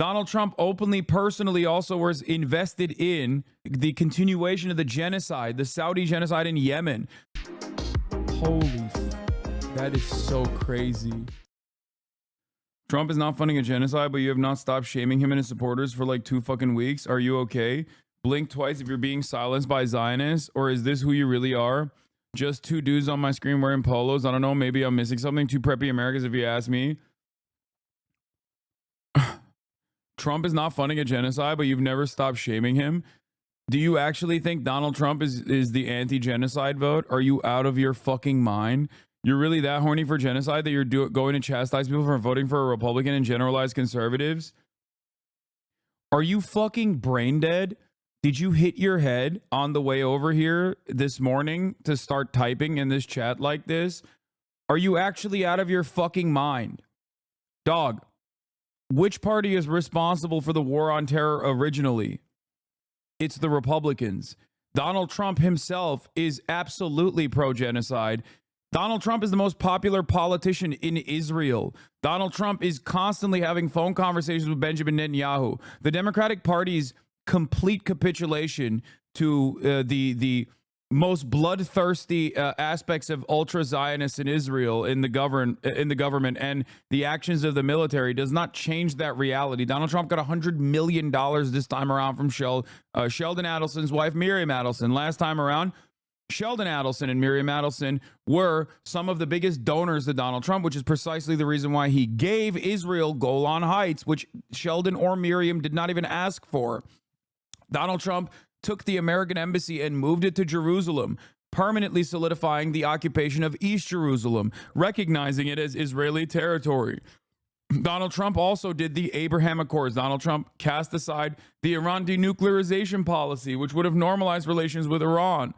Donald Trump openly, personally also was invested in the continuation of the genocide, the Saudi genocide in Yemen. That is so crazy. Trump is not funding a genocide, but you have not stopped shaming him and his supporters for like 2 fucking weeks. Are you okay? Blink twice if you're being silenced by Zionists, or is this who you really are? Just 2 dudes on my screen wearing polos. I don't know. Maybe I'm missing something. 2 preppy Americans, if you ask me. Trump is not funding a genocide, but you've never stopped shaming him. Do you actually think Donald Trump is the anti-genocide vote? Are you out of your fucking mind? You're really that horny for genocide that you're going to chastise people for voting for a Republican and generalized conservatives? Are you fucking brain dead? Did you hit your head on the way over here this morning to start typing in this chat like this? Are you actually out of your fucking mind? Dog, which party is responsible for the war on terror originally? It's the Republicans. Donald Trump himself is absolutely pro-genocide. Donald Trump is the most popular politician in Israel. Donald Trump is constantly having phone conversations with Benjamin Netanyahu. The Democratic Party's complete capitulation to the most bloodthirsty aspects of ultra-Zionists in Israel in the government and the actions of the military does not change that reality. Donald Trump got $100 million this time around from Sheldon Adelson's wife, Miriam Adelson. Last time around, Sheldon Adelson and Miriam Adelson were some of the biggest donors to Donald Trump, which is precisely the reason why he gave Israel Golan Heights, which Sheldon or Miriam did not even ask for. Donald Trump took the American embassy and moved it to Jerusalem, permanently solidifying the occupation of East Jerusalem, recognizing it as Israeli territory. Donald Trump also did the Abraham Accords. Donald Trump cast aside the Iran denuclearization policy, which would have normalized relations with Iran.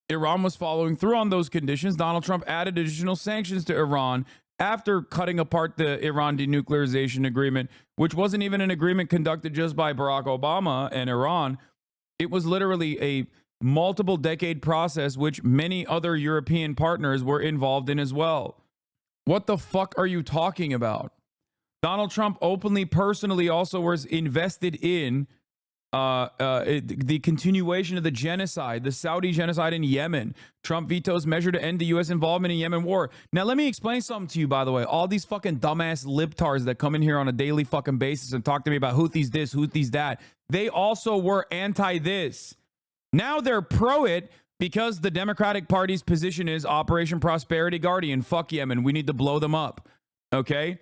Iran was following through on those conditions. Donald Trump added additional sanctions to Iran after cutting apart the Iran denuclearization agreement, which wasn't even an agreement conducted just by Barack Obama and Iran. It was literally a multiple decade process, which many other European partners were involved in as well. What the fuck are you talking about? Donald Trump openly, personally also was invested in the continuation of the genocide, the Saudi genocide in Yemen. Trump vetoes measure to end the U.S. involvement in Yemen war. Now, let me explain something to you, by the way. All these fucking dumbass libtards that come in here on a daily fucking basis and talk to me about Houthis this, Houthis that, they also were anti this. Now they're pro it because the Democratic Party's position is Operation Prosperity Guardian. Fuck Yemen. We need to blow them up. Okay?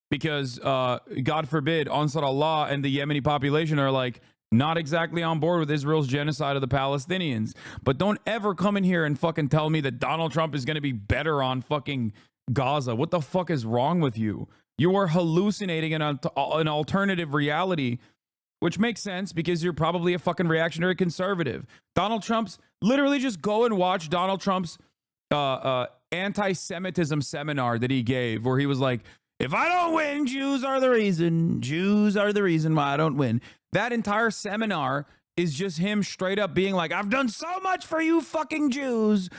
Because, God forbid, Ansar Allah and the Yemeni population are like not exactly on board with Israel's genocide of the Palestinians. But don't ever come in here and fucking tell me that Donald Trump is going to be better on fucking Gaza. What the fuck is wrong with you? You are hallucinating an alternative reality, which makes sense because you're probably a fucking reactionary conservative. Donald Trump's, literally just go and watch Donald Trump's anti-Semitism seminar that he gave, where he was like, if I don't win, Jews are the reason. Jews are the reason why I don't win. That entire seminar is just him straight up being like, I've done so much for you fucking Jews.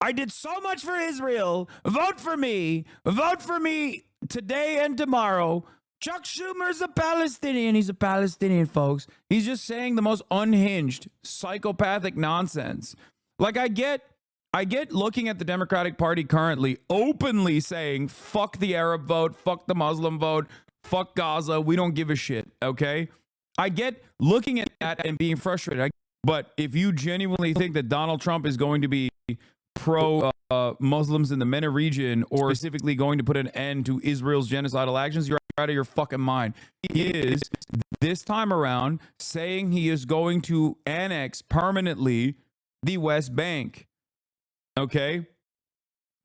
I did so much for Israel. Vote for me. Vote for me today and tomorrow. Chuck Schumer's a Palestinian. He's a Palestinian, folks. He's just saying the most unhinged, psychopathic nonsense. Like, I get looking at the Democratic Party currently openly saying, fuck the Arab vote, fuck the Muslim vote, fuck Gaza, we don't give a shit, okay? I get looking at that and being frustrated. But if you genuinely think that Donald Trump is going to be pro-Muslims in the MENA region, or specifically going to put an end to Israel's genocidal actions, you're out of your fucking mind. He is, this time around, saying he is going to annex permanently the West Bank. Okay,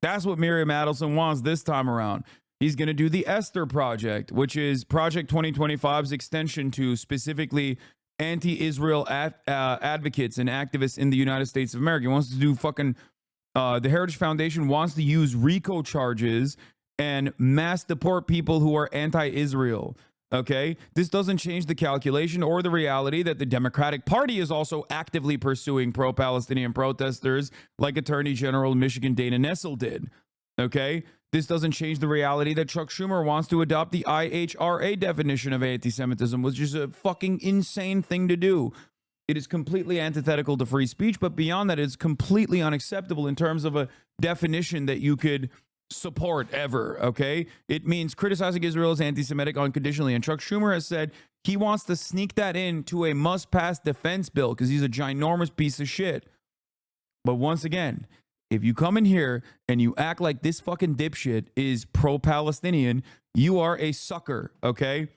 that's what Miriam Adelson wants this time around. He's going to do the Esther Project, which is Project 2025's extension to specifically anti-Israel advocates and activists in the United States of America. He wants to do fucking, the Heritage Foundation wants to use RICO charges and mass deport people who are anti-Israel. Okay, this doesn't change the calculation or the reality that the Democratic Party is also actively pursuing pro-Palestinian protesters like Attorney General of Michigan Dana Nessel did. Okay, This doesn't change the reality that Chuck Schumer wants to adopt the IHRA definition of anti-Semitism, which is a fucking insane thing to do. It is completely antithetical to free speech, but beyond that, it's completely unacceptable in terms of a definition that you could support ever, okay? It means criticizing Israel as anti-Semitic unconditionally, and Chuck Schumer has said he wants to sneak that into a must-pass defense bill because he's a ginormous piece of shit. But once again, if you come in here and you act like this fucking dipshit is pro-Palestinian, you are a sucker, okay?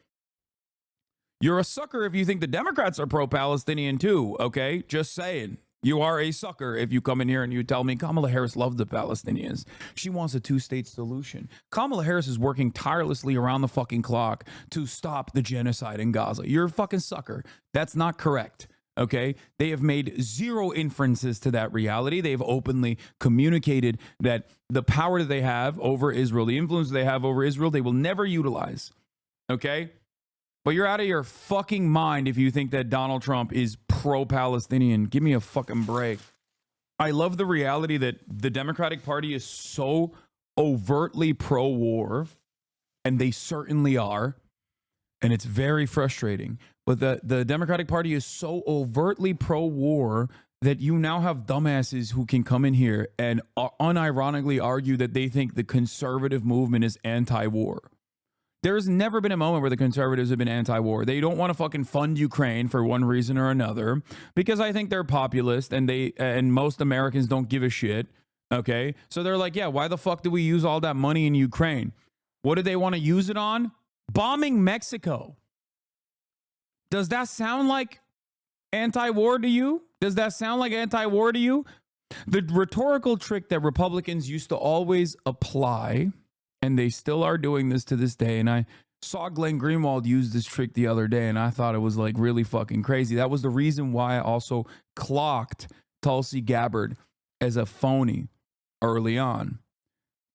You're a sucker if you think the Democrats are pro-Palestinian too, okay? Just saying. You are a sucker if you come in here and you tell me Kamala Harris loves the Palestinians. She wants a two-state solution. Kamala Harris is working tirelessly around the fucking clock to stop the genocide in Gaza. You're a fucking sucker. That's not correct. Okay, they have made zero inferences to that reality. They've openly communicated that the power that they have over Israel, the influence they have over Israel, they will never utilize. Okay, but you're out of your fucking mind if you think that Donald Trump is pro-Palestinian. Give me a fucking break. I love the reality that the Democratic Party is so overtly pro-war, and they certainly are, and it's very frustrating. But the Democratic Party is so overtly pro-war that you now have dumbasses who can come in here and unironically argue that they think the conservative movement is anti-war. There's never been a moment where the conservatives have been anti-war. They don't want to fucking fund Ukraine for one reason or another because I think they're populist and most Americans don't give a shit. Okay, so they're like, yeah, why the fuck do we use all that money in Ukraine? What do they want to use it on? Bombing Mexico. Does that sound like anti-war to you? Does that sound like anti-war to you? The rhetorical trick that Republicans used to always apply, and they still are doing this to this day, and I saw Glenn Greenwald use this trick the other day, and I thought it was like really fucking crazy. That was the reason why I also clocked Tulsi Gabbard as a phony early on.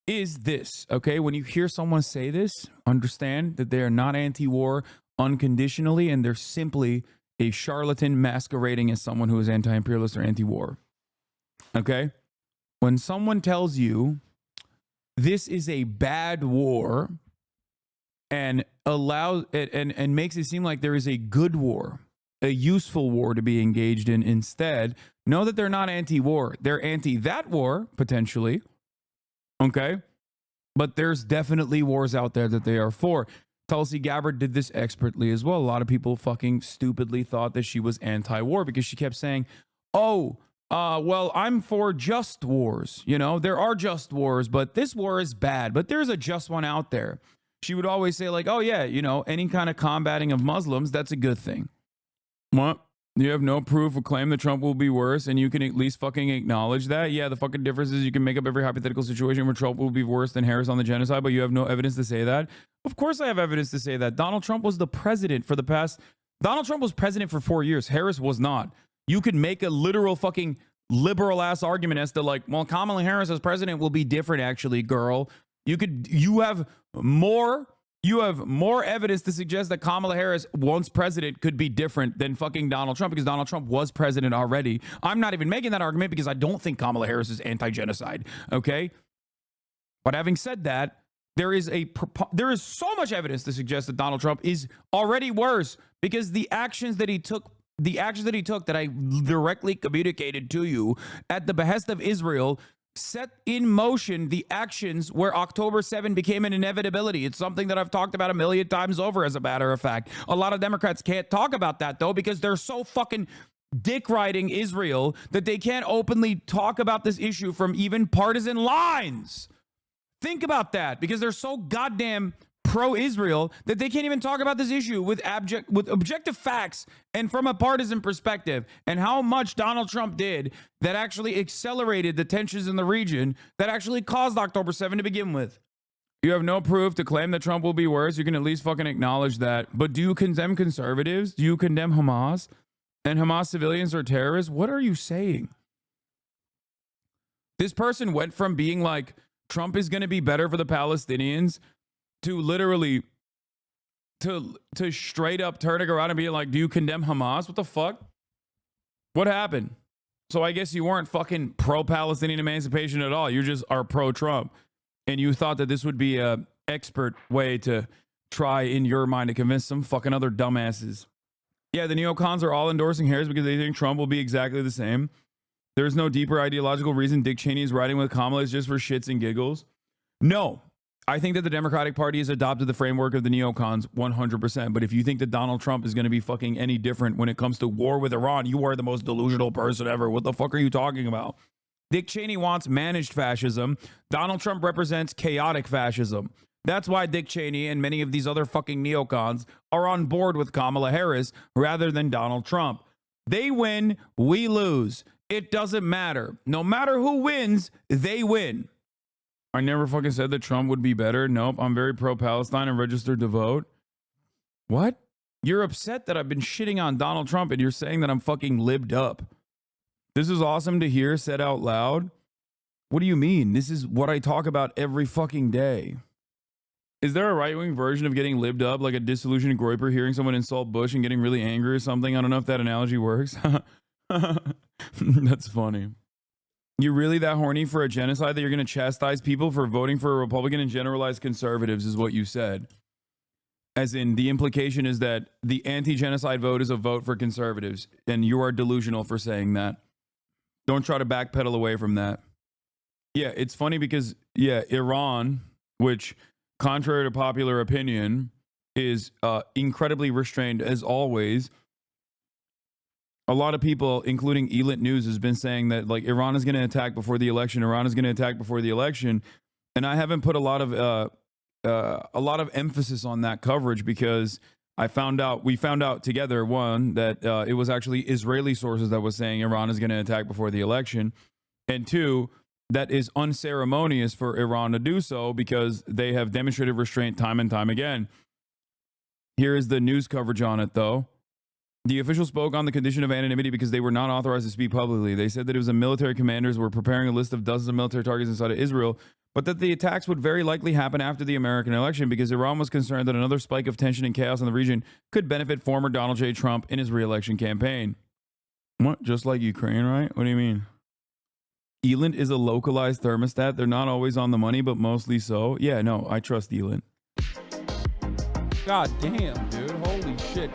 Is this, okay? When you hear someone say this, understand that they are not anti-war unconditionally, and they're simply a charlatan masquerading as someone who is anti-imperialist or anti-war. Okay? When someone tells you this is a bad war and allows it and makes it seem like there is a good war, a useful war to be engaged in instead, know that they're not anti-war. They're anti that war, potentially. Okay? But there's definitely wars out there that they are for. Tulsi Gabbard did this expertly as well. A lot of people fucking stupidly thought that she was anti-war because she kept saying, well, I'm for just wars. You know, there are just wars, but this war is bad, but there's a just one out there. She would always say like, oh yeah, you know, any kind of combating of Muslims, that's a good thing. What? You have no proof or claim that Trump will be worse, and you can at least fucking acknowledge that? Yeah, the fucking difference is you can make up every hypothetical situation where Trump will be worse than Harris on the genocide, but you have no evidence to say that? Of course I have evidence to say that. Donald Trump was the president for the past... Donald Trump was president for 4 years. Harris was not. You could make a literal fucking liberal-ass argument as to like, well, Kamala Harris as president will be different, actually, girl. You have more evidence to suggest that Kamala Harris, once president, could be different than fucking Donald Trump because Donald Trump was president already. I'm not even making that argument because I don't think Kamala Harris is anti-genocide, okay? But having said that, there is so much evidence to suggest that Donald Trump is already worse because the actions that he took that I directly communicated to you at the behest of Israel set in motion the actions where October 7 became an inevitability. It's something that I've talked about a million times over, as a matter of fact. A lot of Democrats can't talk about that, though, because they're so fucking dick riding Israel that they can't openly talk about this issue from even partisan lines. Think about that, because they're so goddamn pro-Israel that they can't even talk about this issue with objective facts and from a partisan perspective, and how much Donald Trump did that actually accelerated the tensions in the region that actually caused October 7 to begin with. You have no proof to claim that Trump will be worse. You can at least fucking acknowledge that. But do you condemn conservatives? Do you condemn Hamas? And Hamas civilians are terrorists? What are you saying? This person went from being like, Trump is going to be better for the Palestinians, to literally to straight up turning around and being like, do you condemn Hamas? What the fuck? What happened? So I guess you weren't fucking pro-Palestinian emancipation at all. You just are pro-Trump. and you thought that this would be a expert way to try in your mind to convince some fucking other dumbasses. Yeah, the neocons are all endorsing Harris because they think Trump will be exactly the same. There's no deeper ideological reason Dick Cheney is riding with Kamala is just for shits and giggles. No, I think that the Democratic Party has adopted the framework of the neocons 100%. But if you think that Donald Trump is going to be fucking any different when it comes to war with Iran, you are the most delusional person ever. What the fuck are you talking about? Dick Cheney wants managed fascism. Donald Trump represents chaotic fascism. That's why Dick Cheney and many of these other fucking neocons are on board with Kamala Harris rather than Donald Trump. They win, we lose. It doesn't matter. No matter who wins, they win. I never fucking said that Trump would be better. Nope, I'm very pro-Palestine and registered to vote. What? You're upset that I've been shitting on Donald Trump and you're saying that I'm fucking libbed up. This is awesome to hear said out loud. What do you mean? This is what I talk about every fucking day. Is there a right-wing version of getting libbed up, like a disillusioned groiper hearing someone insult Bush and getting really angry or something? I don't know if that analogy works. That's funny. You're really that horny for a genocide that you're going to chastise people for voting for a Republican and generalize conservatives is what you said. As in, the implication is that the anti-genocide vote is a vote for conservatives, and you are delusional for saying that. Don't try to backpedal away from that. Yeah, it's funny because, yeah, Iran, which, contrary to popular opinion, is incredibly restrained as always. A lot of people, including Elite News, has been saying that like Iran is going to attack before the election. Iran is going to attack before the election, and I haven't put a lot of emphasis on that coverage because we found out together, one, that it was actually Israeli sources that was saying Iran is going to attack before the election, and two, that is unceremonious for Iran to do so because they have demonstrated restraint time and time again. Here is the news coverage on it, though. The official spoke on the condition of anonymity because they were not authorized to speak publicly. They said that it was the military commanders were preparing a list of dozens of military targets inside of Israel, but that the attacks would very likely happen after the American election because Iran was concerned that another spike of tension and chaos in the region could benefit former Donald J. Trump in his re-election campaign. What? Just like Ukraine, right? What do you mean? Eland is a localized thermostat. They're not always on the money, but mostly so. Yeah, no, I trust Eland. God damn, dude. Holy shit.